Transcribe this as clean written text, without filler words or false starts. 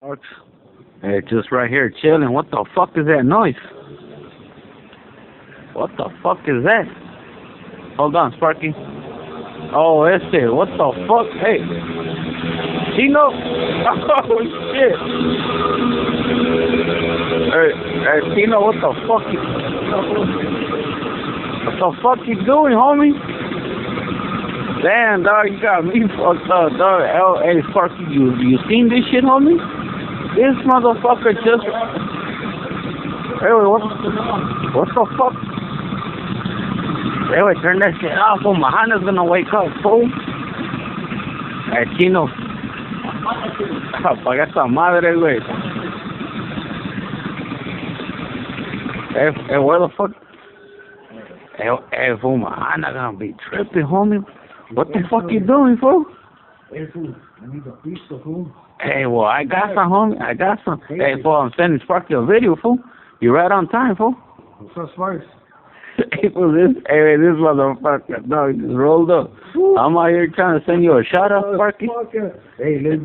Hey, just right here chilling. What the fuck is that noise? What the fuck is that? Hold on, Sparky. Oh, what the fuck? Hey, Chino? Oh, shit. Hey, Chino, what the fuck you doing, homie? Damn, dog, you got me fucked up, dog. Hey, Sparky, you seen this shit, homie? This motherfucker just... Hey, what the fuck? Hey, turn that shit off, fool. Mahana's gonna wake up, fool. Hey, Chino. Apaga esa madre, güey. Hey, where the fuck? Hey, fool, Mahana gonna be tripping, homie. What the fuck you doing, fool? Hey, fool, I need a pizza, fool. Hey, well, I got some, homie. I got some. Hey, fool, I'm sending Sparky a video, fool. You right on time, fool. What's up, Sparks? Hey, fool, this motherfucker, dog, just rolled up. I'm out here trying to send you a shout out, Sparky. Hey, let's